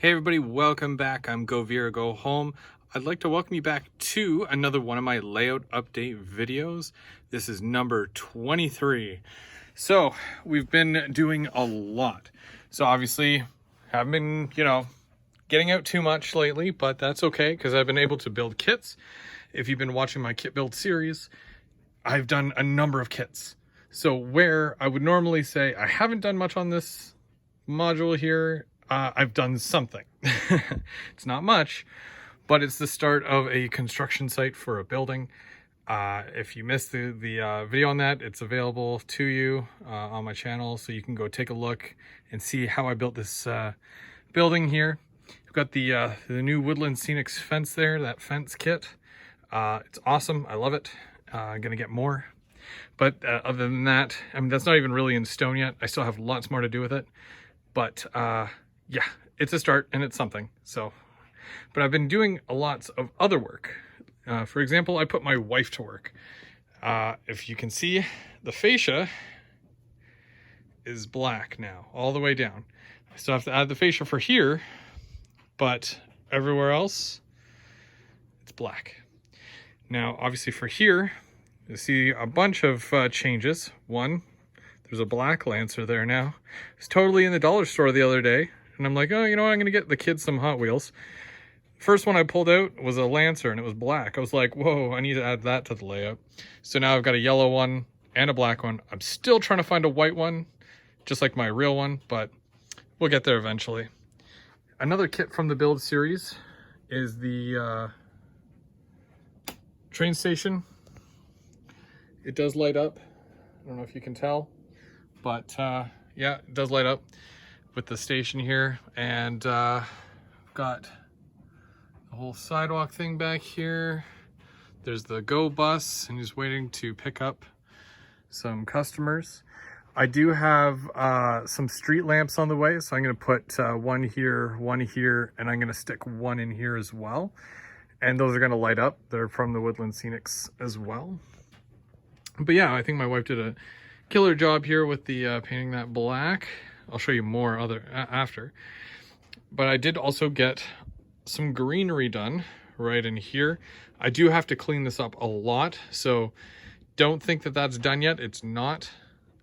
Hey everybody, welcome back. I'm Go Vera Go Home. I'd like to welcome you back to another one of my layout update videos. This is number 23. So we've been doing a lot. So obviously haven't been, getting out too much lately, but that's okay because I've been able to build kits. If you've been watching my kit build series, I've done a number of kits. So where I would normally say I haven't done much on this module here, I've done something. It's not much, but it's the start of a construction site for a building. If you missed the video on that, it's available to you on my channel, so you can go take a look and see how I built this building here. We've got the new Woodland Scenics fence there, that fence kit. It's awesome. I love it. I'm gonna get more. But other than that, I mean, that's not even really in stone yet. I still have lots more to do with it. But yeah, it's a start and it's something. So, but I've been doing lots of other work. For example, I put my wife to work. If you can see, the fascia is black now, all the way down. I still have to add the fascia for here, but everywhere else, it's black. Now, obviously for here, you see a bunch of changes. One, there's a black Lancer there now. It's totally in the dollar store the other day. And I'm like, oh, you know what? I'm going to get the kids some Hot Wheels. First one I pulled out was a Lancer and it was black. I was like, whoa, I need to add that to the layout. So now I've got a yellow one and a black one. I'm still trying to find a white one, just like my real one, but we'll get there eventually. Another kit from the build series is the train station. It does light up. I don't know if you can tell, but yeah, it does light up with the station here. And got the whole sidewalk thing back here. There's the Go bus, and he's waiting to pick up some customers. I do have some street lamps on the way, so I'm going to put one here, and I'm going to stick one in here as well. And those are going to light up. They're from the Woodland Scenics as well. But yeah, I think my wife did a killer job here with the painting that black. I'll show you more after. But I did also get some greenery done right in here. I do have to clean this up a lot, so don't think that that's done yet. It's not.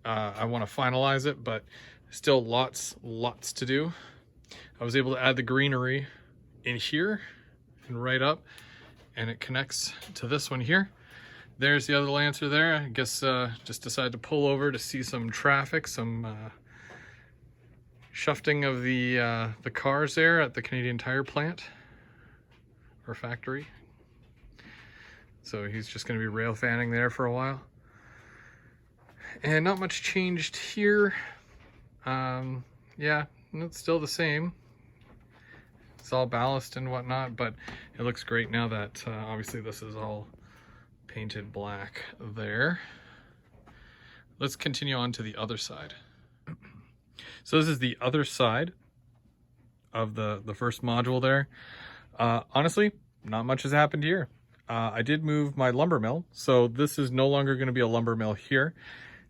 I want to finalize it, but still lots to do. I was able to add the greenery in here and right up, and it connects to this one here. There's the other Lancer there. I guess just decided to pull over to see some traffic, some shifting of the cars there at the Canadian Tire plant or factory. So he's just going to be rail fanning there for a while. And not much changed here. Yeah, it's still the same. It's all ballast and whatnot, but it looks great now that obviously this is all painted black there. Let's continue on to the other side. So this is the other side of the first module there. Honestly, not much has happened here. I did move my lumber mill, so this is no longer going to be a lumber mill here.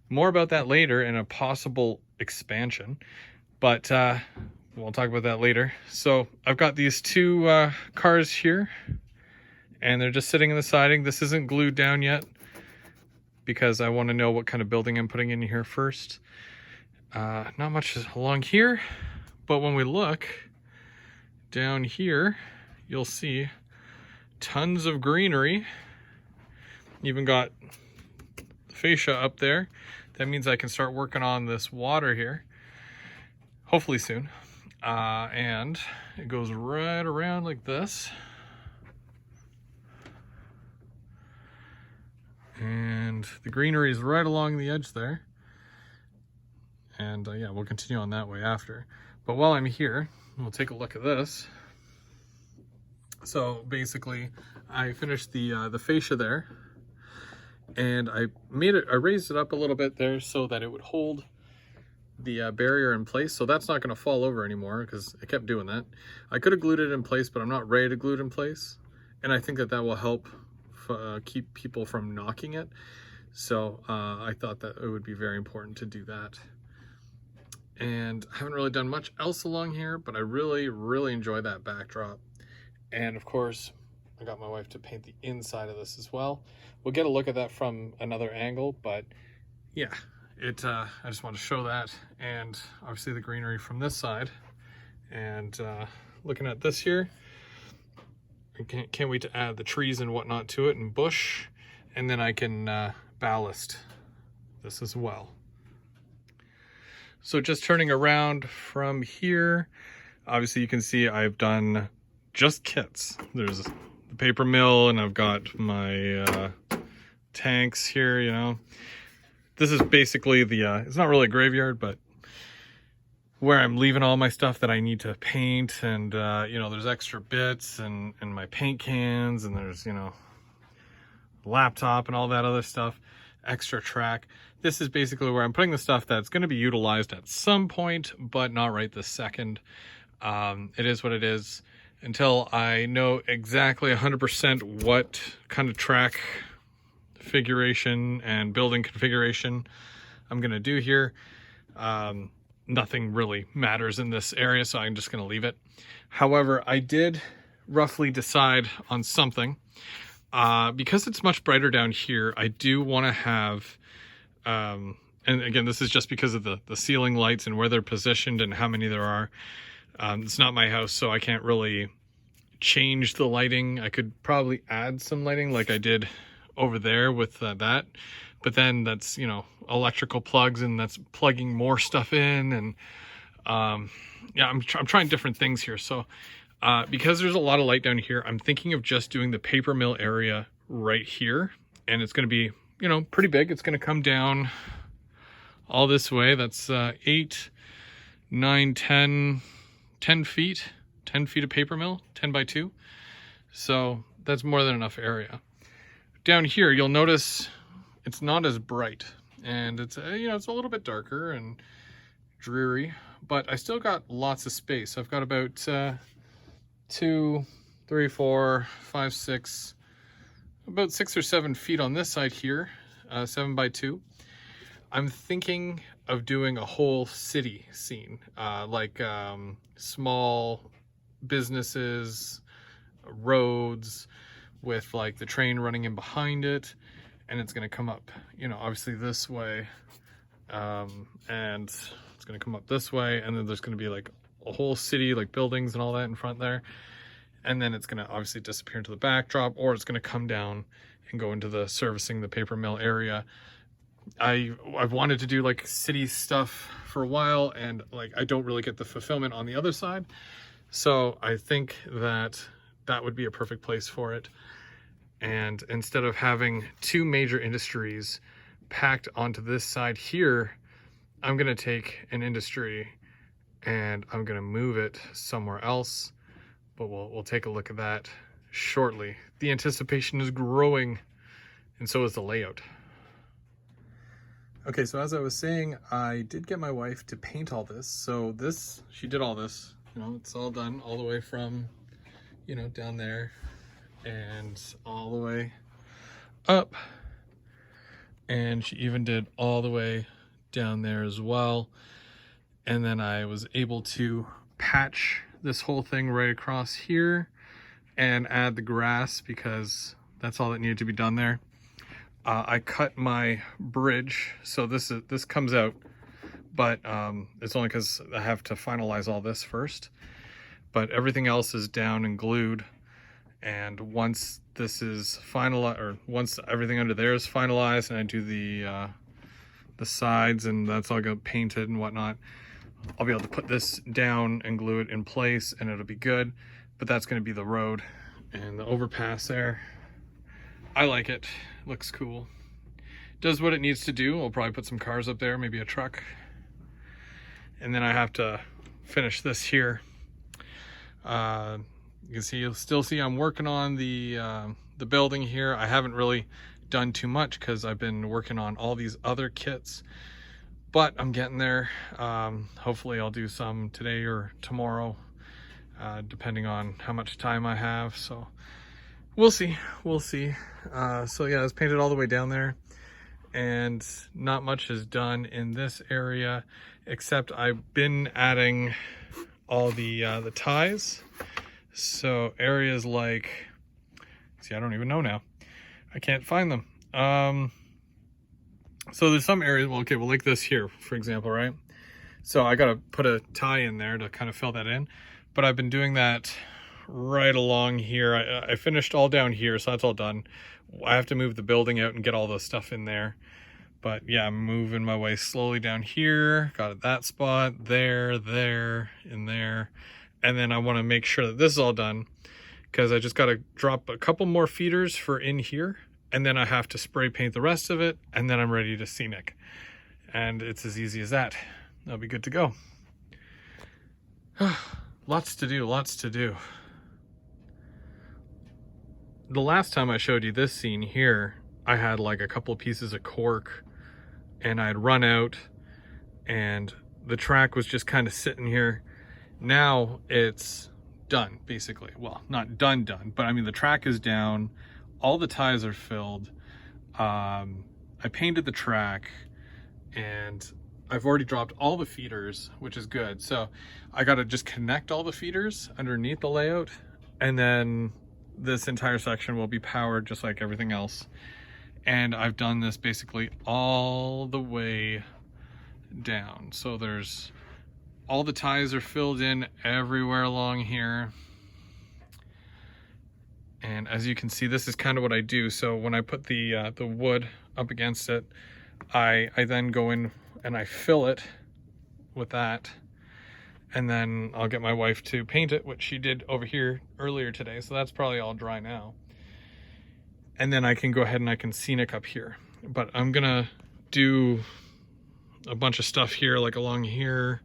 More about that later in a possible expansion, but we'll talk about that later. So I've got these two cars here, and they're just sitting in the siding. This isn't glued down yet because I want to know what kind of building I'm putting in here first. Not much along here, but when we look down here, you'll see tons of greenery. Even got the fascia up there. That means I can start working on this water here, hopefully soon. And it goes right around like this. And the greenery is right along the edge there. And yeah, we'll continue on that way after. But while I'm here, we'll take a look at this. So basically, I finished the fascia there, and I raised it up a little bit there so that it would hold the barrier in place. So that's not going to fall over anymore because I kept doing that. I could have glued it in place, but I'm not ready to glue it in place, and I think that will help keep people from knocking it. So I thought that it would be very important to do that. And I haven't really done much else along here, but I really enjoy that backdrop. And of course, I got my wife to paint the inside of this as well. We'll get a look at that from another angle, but yeah, I just want to show that, and obviously the greenery from this side. And looking at this here, I can't wait to add the trees and whatnot to it, and bush, and then I can ballast this as well. So just turning around from here, obviously you can see I've done just kits. There's the paper mill, and I've got my tanks here, you know. This is basically the, it's not really a graveyard, but where I'm leaving all my stuff that I need to paint. And, you know, there's extra bits and my paint cans, and there's, you know, laptop and all that other stuff, extra track. This is basically where I'm putting the stuff that's going to be utilized at some point, but not right this second. It is what it is. Until I know exactly 100% what kind of track configuration and building configuration I'm going to do here, nothing really matters in this area, so I'm just going to leave it. However, I did roughly decide on something. Because it's much brighter down here, I do want to have, and again, this is just because of the ceiling lights and where they're positioned and how many there are. It's not my house, so I can't really change the lighting. I could probably add some lighting like I did over there with that, but then that's, you know, electrical plugs, and that's plugging more stuff in, and yeah, I'm trying different things here. So because there's a lot of light down here, I'm thinking of just doing the paper mill area right here, and it's going to be, you know, pretty big. It's going to come down all this way. That's 8, 9, 10 feet, 10 feet of paper mill, 10 by 2. So that's more than enough area. Down here, you'll notice it's not as bright, and it's, you know, it's a little bit darker and dreary, but I still got lots of space. I've got about 2, 3, 4, 5, 6, about 6 or 7 feet on this side here, 7 by 2. I'm thinking of doing a whole city scene, like small businesses, roads, with like the train running in behind it, and it's going to come up, you know, obviously this way, and it's going to come up this way, and then there's going to be like a whole city, like buildings and all that in front there, and then it's going to obviously disappear into the backdrop, or it's going to come down and go into the servicing the paper mill area. I've wanted to do like city stuff for a while, and like I don't really get the fulfillment on the other side, so I think that that would be a perfect place for it. And instead of having 2 major industries packed onto this side here, I'm going to take an industry and I'm going to move it somewhere else, but we'll take a look at that shortly. The anticipation is growing, and so is the layout. Okay, so as I was saying, I did get my wife to paint all this. So she did all this, you know, it's all done all the way from, you know, down there and all the way up. And she even did all the way down there as well. And then I was able to patch this whole thing right across here and add the grass, because that's all that needed to be done there. I cut my bridge, so this comes out, but it's only because I have to finalize all this first. But everything else is down and glued, and once this is finalized, or once everything under there is finalized, and I do the sides and that's all got painted and whatnot, I'll be able to put this down and glue it in place, and it'll be good. But that's going to be the road and the overpass there. I like it. Looks cool. Does what it needs to do. I'll probably put some cars up there, maybe a truck. And then I have to finish this here. You can see, you'll still see I'm working on the building here. I haven't really done too much because I've been working on all these other kits, but I'm getting there. Hopefully I'll do some today or tomorrow, depending on how much time I have. So we'll see. So yeah, it's painted all the way down there, and not much is done in this area, except I've been adding all the ties. So areas like, see, I don't even know now. I can't find them. So there's some areas, well, okay, well, like this here, for example, right? So I got to put a tie in there to kind of fill that in. But I've been doing that right along here. I finished all down here, so that's all done. I have to move the building out and get all the stuff in there. But yeah, I'm moving my way slowly down here. Got that spot, there, in there. And then I want to make sure that this is all done, because I just got to drop a couple more feeders for in here. And then I have to spray paint the rest of it. And then I'm ready to scenic. And it's as easy as that. That'll be good to go. Lots to do, lots to do. The last time I showed you this scene here, I had like a couple of pieces of cork and I'd run out and the track was just kind of sitting here. Now it's done, basically. Well, not done, but I mean, the track is down, all the ties are filled. I painted the track and I've already dropped all the feeders, which is good. So I got to just connect all the feeders underneath the layout, and then this entire section will be powered just like everything else. And I've done this basically all the way down. So there's all the ties are filled in everywhere along here. And as you can see, this is kind of what I do. So when I put the wood up against it, I then go in and I fill it with that, and then I'll get my wife to paint it, which she did over here earlier today, so that's probably all dry now. And then I can go ahead and I can scenic up here. But I'm gonna do a bunch of stuff here, like along here,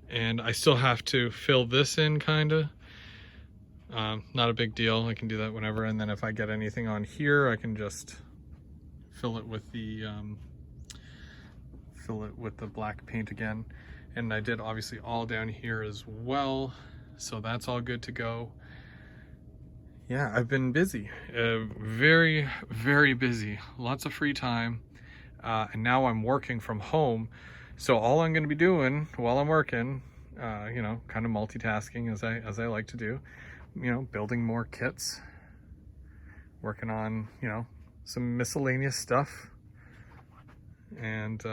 and I still have to fill this in, kinda. Not a big deal, I can do that whenever, and then if I get anything on here, I can just fill it with the black paint again. And I did obviously all down here as well, so that's all good to go. Yeah, I've been busy, very, very busy, lots of free time, and now I'm working from home, so all I'm going to be doing while I'm working, you know, kind of multitasking as I like to do, you know, building more kits, working on, you know, some miscellaneous stuff, and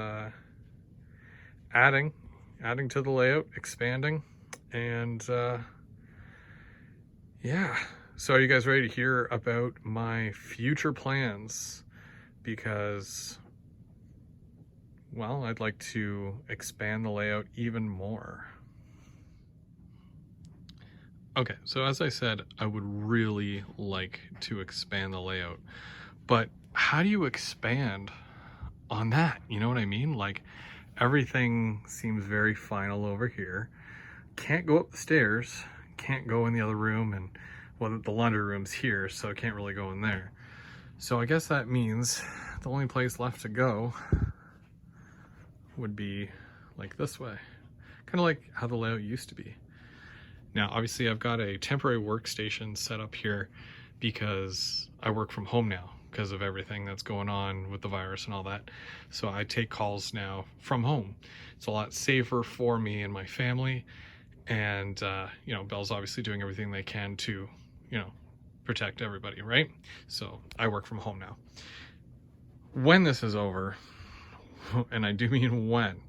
adding to the layout, expanding, and yeah. So are you guys ready to hear about my future plans? Because, well, I'd like to expand the layout even more. Okay, so as I said, I would really like to expand the layout, but how do you expand on that? You know what I mean? Like, everything seems very final over here. Can't go up the stairs, can't go in the other room, and well, the laundry room's here, so I can't really go in there. So I guess that means the only place left to go would be like this way. Kind of like how the layout used to be. Now, obviously I've got a temporary workstation set up here because I work from home now because of everything that's going on with the virus and all that. So I take calls now from home. It's a lot safer for me and my family. And, you know, Belle's obviously doing everything they can to, you know, protect everybody, right? So I work from home now. When this is over, and I do mean when,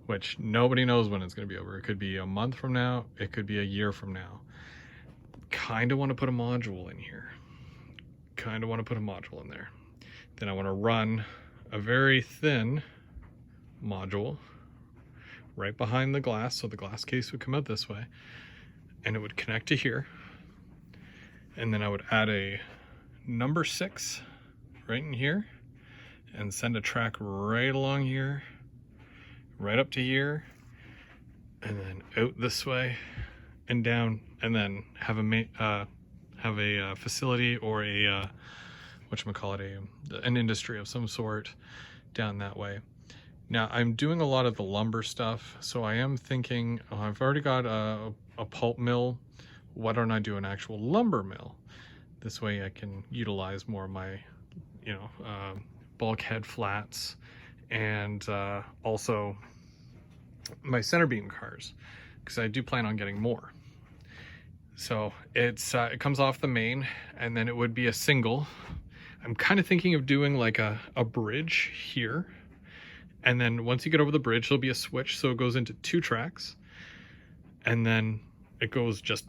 which nobody knows when it's going to be over. It could be a month from now. It could be a year from now. Kind of want to put a module in here. Kind of want to put a module in there. Then I want to run a very thin module right behind the glass, so the glass case would come out this way, and it would connect to here. And then I would add a number 6 right in here and send a track right along here, right up to here, and then out this way and down, and then have a facility or a whatchamacallit, an industry of some sort down that way. Now I'm doing a lot of the lumber stuff, so I am thinking, oh, I've already got a pulp mill. Why don't I do an actual lumber mill? This way I can utilize more of my, you know, bulkhead flats and also my center beam cars, because I do plan on getting more. So it comes off the main, and then it would be a single. I'm kind of thinking of doing like a bridge here, and then once you get over the bridge, there'll be a switch, so it goes into 2 tracks, and then it goes just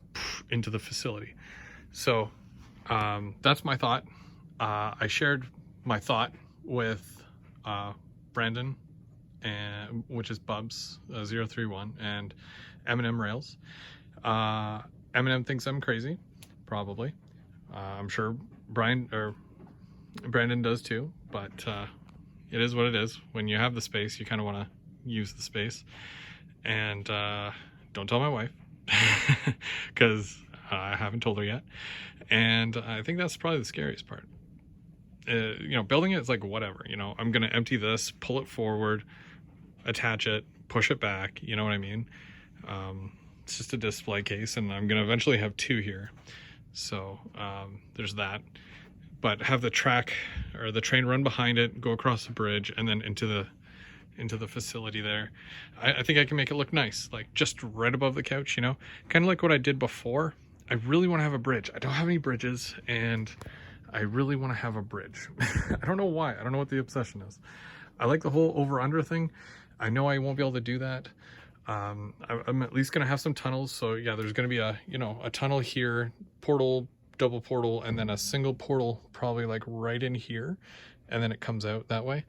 into the facility. So that's my thought. I shared my thought with Brandon, which is Bubs 031, and M&M Rails. Eminem thinks I'm crazy, probably. I'm sure Brandon does too, but it is what it is. When you have the space, you kind of want to use the space. And don't tell my wife, because I haven't told her yet. And I think that's probably the scariest part. You know, building it is like whatever. You know, I'm going to empty this, pull it forward, attach it, push it back. You know what I mean? It's just a display case, and I'm going to eventually have 2 here. So there's that. But have the track or the train run behind it, go across the bridge, and then into the facility there. I think I can make it look nice, like just right above the couch, you know, kind of like what I did before. I really want to have a bridge. I don't have any bridges, and I really want to have a bridge. I don't know why. I don't know what the obsession is. I like the whole over-under thing. I know I won't be able to do that. I'm at least going to have some tunnels. So yeah, there's going to be a tunnel here, portal, double portal, and then a single portal probably like right in here, and then it comes out that way.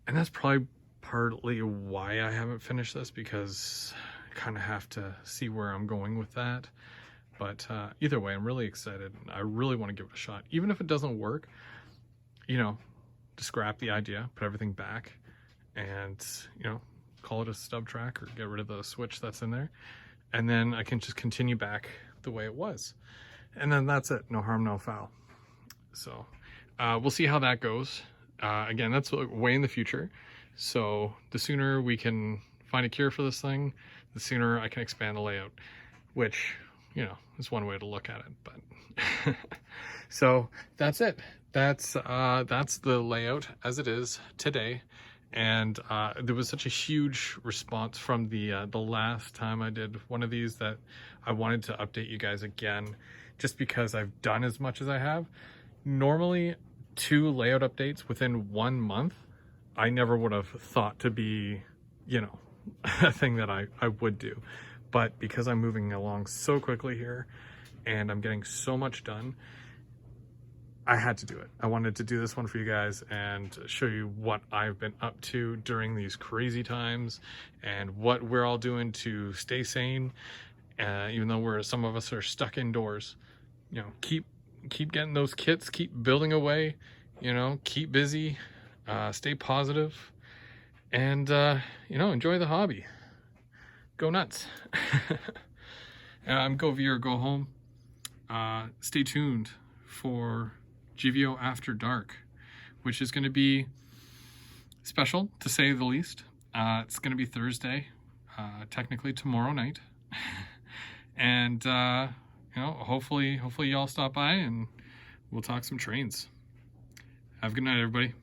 And that's probably partly why I haven't finished this, because I kind of have to see where I'm going with that. But either way, I'm really excited. I really want to give it a shot. Even if it doesn't work, you know, to scrap the idea, put everything back, and, you know, call it a stub track or get rid of the switch that's in there. And then I can just continue back the way it was. And then that's it. No harm, no foul. So we'll see how that goes. Again, that's way in the future. So the sooner we can find a cure for this thing, the sooner I can expand the layout, which, you know, is one way to look at it. But so that's it. That's the layout as it is today. And there was such a huge response from the last time I did one of these that I wanted to update you guys again, just because I've done as much as I have. Normally 2 layout updates within 1 month, I never would have thought to be, you know, a thing that I would do. But because I'm moving along so quickly here and I'm getting so much done, I had to do it. I wanted to do this one for you guys and show you what I've been up to during these crazy times and what we're all doing to stay sane, even though some of us are stuck indoors. You know, keep getting those kits, keep building away, you know, keep busy, stay positive, and you know, enjoy the hobby. Go nuts. Go Veer, go home. Stay tuned for GVO After Dark, which is going to be special, to say the least. It's going to be Thursday, technically tomorrow night. And, you know, hopefully y'all stop by and we'll talk some trains. Have a good night, everybody.